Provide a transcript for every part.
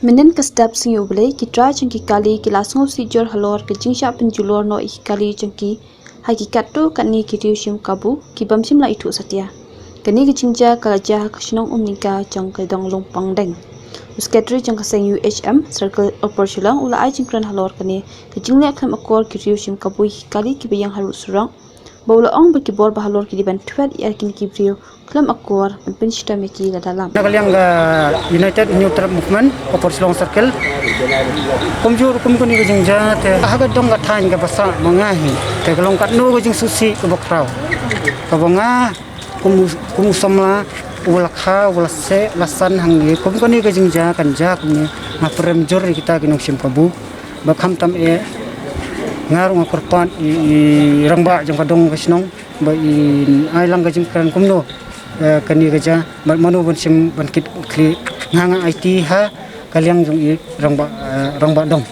Menen ke step sing ubele kitra jengki kali kilasngop si jor halor ke jingsha penjulor no kali jengki hakikat tu kani kiriu shim kabu kibam sim la itu satya kani ke jingja kalaja kashnong Umlyngka jang ke dong Lumpongdeng usketri jang kaseng UHM circle operational ula ai jingkran halor kani ke jingle kham akor kiriu shim kabu kali kibayang haru surang Baula ong berkibor bahalor kiriban tuat yakin kibrio klam akor penpenshita meki la dalam. Nagalyang United Neutral Movement Operational Circle. Komjur kumkuni gajing jat agad dong gathain ga basa mangahi te galong katno gajing susi ke bokraw. Kabanga kumusamla ulakha ulase lasan hangi kumkuni gajing ja kanja kumni maprem jor kita ginong sim kabu bakham tam ngarung korpan i rangba jang kadong kasnong ba i ailang gajing kan kumno kani gaja manu ban sim ban kit kli nganga IT ha kaliang jong i rangba dong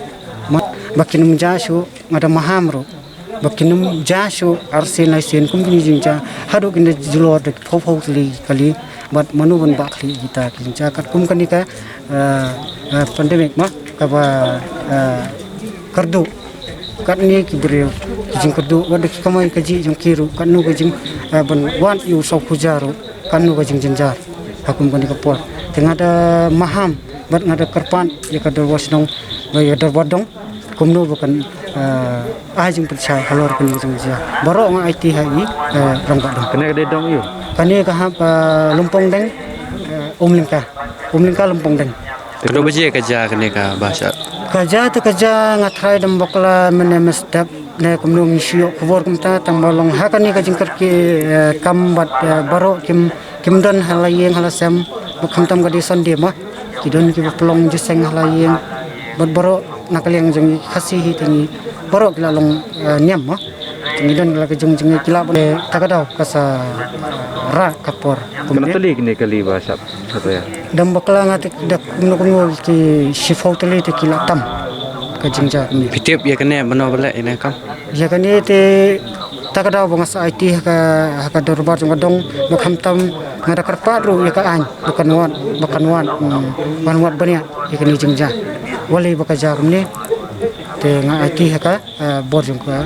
bakinum jasu ngada mahamro bakinum jasu arsen laisen kumni jingja hadu kinda julor de thopho li kali bat manu ban bakli kita kinja kat kum kani ka pandemic ma ka ba kardu kat ni kibreu jing kerdu wada kamai kaji jong kiru kanu gajing ban wan yu sau kujaro kanu gajing jenjar hakum kan kapor tengah ada maham bat ngada kerpan ya kada wasnong ya dar wadong kumno bukan ajing percaya halor kan jing ja baro nga IT hai rangka dong kena de dong yu kani ka Lumpongdeng Umlyngka Lumpongdeng terus beje kerja kena ka bahasa kerja tu kerja ngathai dam bakla mene step ne kumno ngisio khobor kumta tang balong hakani ka jingkar ki kam bat baro kimdan halayeng halasam bukham tam ga desan de ma kidon ki pelong jeseng halayeng bat baro nakaliang jeng khasi hi tingi baro kila long niam ma ngidon la ka jeng kila be takadaw kasa ra kapor Tali kini kali bahasa satu ya. dam bakla ngatik dak kumno ki sifau tali te kila tam ka jingja ni Fitip ya kena bano bala ina kam. ya kan te takadaw bangas IT ka dorbar jong dong bakham tam ngada karpa ru ya ka an bakan wan bania ya kan jingja wali bakaja kumni te nga IT ka bor jong ka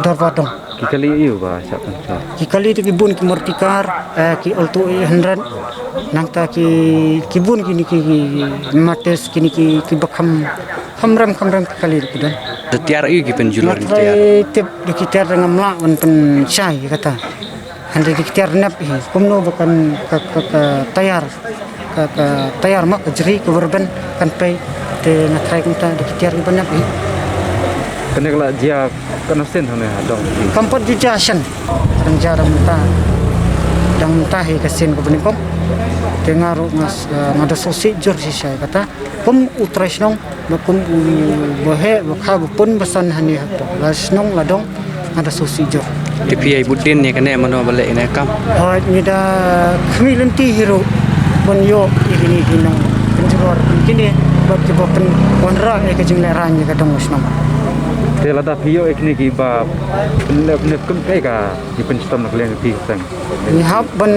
dorbar dong Kali iu bahasa penca. Kali itu kibun ki mortikar ki oltu 100 nangta ki bun kini ki mates kini ki bakham hamram kali itu dan Setiar iu ki penjulur tiar tip ki tiar ngamla on pen Shah kata hande ki tiar nap kumno bukan ka tayar mak jeri ke berben kan pe te natrai kunta ki tiar banap Kena kala dia kena sen hone dong. Kampat jujasan renjara muta dang tahi kasin ko penikom tengaru ngada sosi jor si saya kata kum utresnong bakum bohe bakha pun besan hani hapo lasnong ladong ngada sosi jor Tapi ai budin ni kena mano balik ina kam. ha ni da khmilenti hero bon yo ini ginong penjuror kini bab ke bopen onra ke jingle ranya kadang usnong Tela da pio ekni ki ba ne kum kai ka di penstom nak leng ti sang. Ni hab ban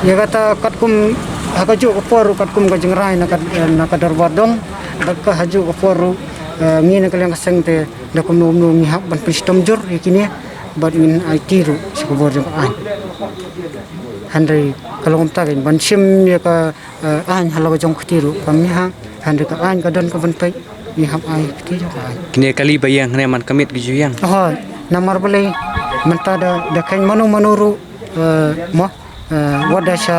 ya kata katkum hakajo kopor katkum ka jingrai nak darbadong bakka haju kopor ngin kalian kaseng te dakum nom ni hab ban penstom jur yakini bad min IT ru sikobor jong an handai kalau umta kan ban sim ya ka an halo jong khtiru kami ha handai ka an ka don ka ban pai ni hab ai khtiru ka Kini kali bayang ne man kamit gi juyang. oh namar balai menta da kain manuru mo wada sha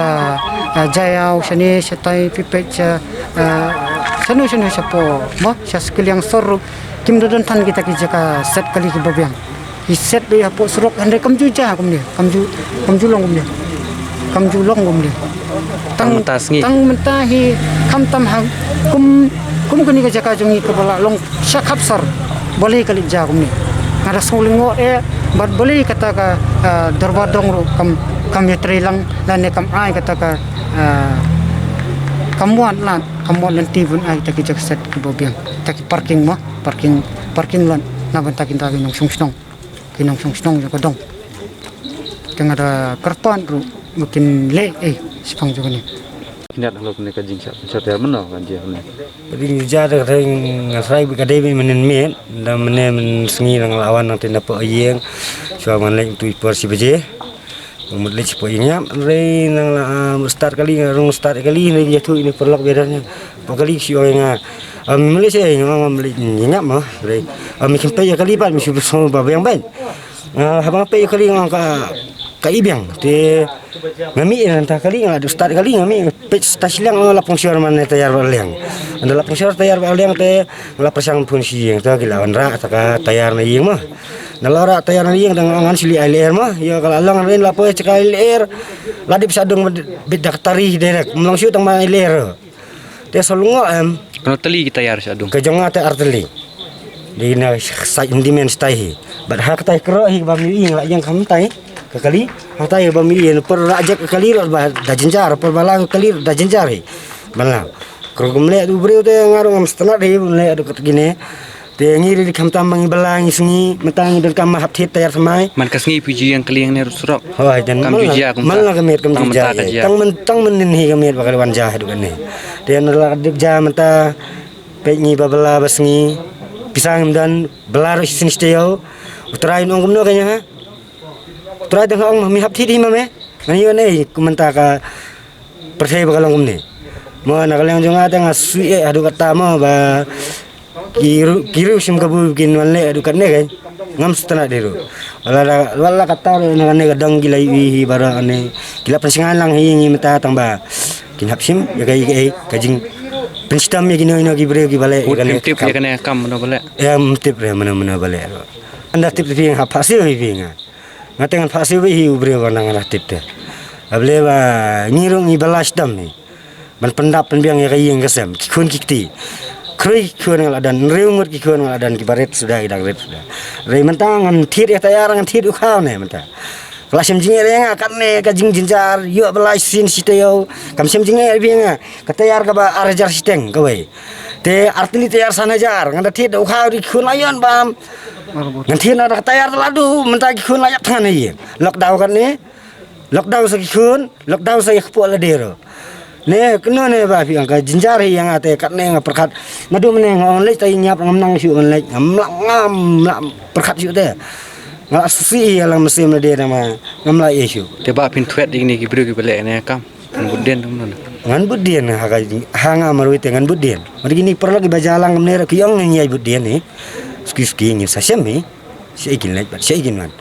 jayau sani satai Pynpait sanu sapo mo sha skill yang sor kim dodon tan kita ki jaka set kali ki babyang ki set dia po surok hande kamjuja kumni kamjulong kumni tang mentahi kam tam ha kum kani ka jaka jongi ka bala long syakap sar boleh kali ja kumni ngada solingo bad boleh kata ka darbadong ro kam yetrilang lan kam ai kata ka kamuan lanti bun ai taki jak set ki bobiang taki parking lan na bantakin tagi nong sungsnong ka dong tengah ada kerpan ro mungkin le sipang juga ni Niat halok ni ka jing sat ya mana kan dia ni. Ring jar ring ngasai kadai menen met dan menen sengi nang lawan nang tenda po yeng so manlek tu ipor si beje mudlek si po yeng re nang start kali ngarung start kali ni jatuh ini perlak bedanya po kali si oyeng Malaysia yang ingat mah re mi kempai kali pat mi so ba yang baik habang pe kali nang ka ibiang te ngami entah kali ngadu start kali ngami stasiun yang lapong siar mana tayar baliang anda lapong siar tayar baliang te lapong sang pun siang te gilawan ra taka tayar na yeng mah nalara tayar na yeng dengan angan sili air mah ya kalau alang ren lapo cekal air ladi bisa dong bedak tari derek melang siu tang mai air te solungo Kalau tali kita tayar sa dong. kejonga te arteli di na sai indimen stai bad hak tai kro hi bam ing la yang kam tai kali hatai bam ing per ajak kali ba da jenjar per balang kali da jenjar hi balang kro gumle du breu te ngarung am stana de le adu kat gine te ngiri di kam tam bang balang singi metang dan kam hap thit tayar samai Man kas ngi puji yang kali yang ni surok. hoi dan Kam juja kum. mal la kamet kam juja tang men hi kamet bakal wan jah du kan ni te la dik ja mata pe ngi babala basngi pisang dan belar sin steo utrai nong kumno kanya ha utrai dang ong mi hap thi di mame ngani ne kumenta ka percaya bakalang kumne mo na kalang jonga tang sui adu kata mo ba kiru sim kabu kin wanle adu katne kan ngam stana deru wala kata na ne gadang gilai wi bara ane gila persingan lang hi meta tang ba kin hap sim ya kai kajing penstam ya gino ino gibre gibale Tip ya kena kam mana boleh. ya tip re mana bale anda tip pi ha phasi wi pinga ngatengan phasi wi hi ubre wanang ana tip te able ba ngirung i balas dam ni man pendap penbiang ya kai yang kesem kikun kikti krui kikun ngaladan reungut kikun ngaladan kibaret sudah idang ret sudah re mentangan tit ya tayarangan tit ukau ne menta kelas jingere yang akan ne kajing jinjar yo belas sin siteo kam sem jingere binga katayar ka ba arajar siteng kawe te artili tayar sanajar ngada tit ukau di kun ayon bam nganti na katayar ladu menta kun layak tangan ni lockdown kan ni lockdown sa kun lockdown sa yakpo la dero ne kena ne ba pi angka jinjar yang ate kat ne perkat madu ne ngong le tai nyap ngamnang siu le ngam perkat siu te nggak susi alang mesin dia nama ngamla isu Tiba Pynpait ini gibru gibale ni kam. Budien tu mana. ngan budien hanga marui ngan budien mari gini perlu lagi bajalang ngamne ki yang nyai budien ni ski ni sasem ni seikin lek seikin man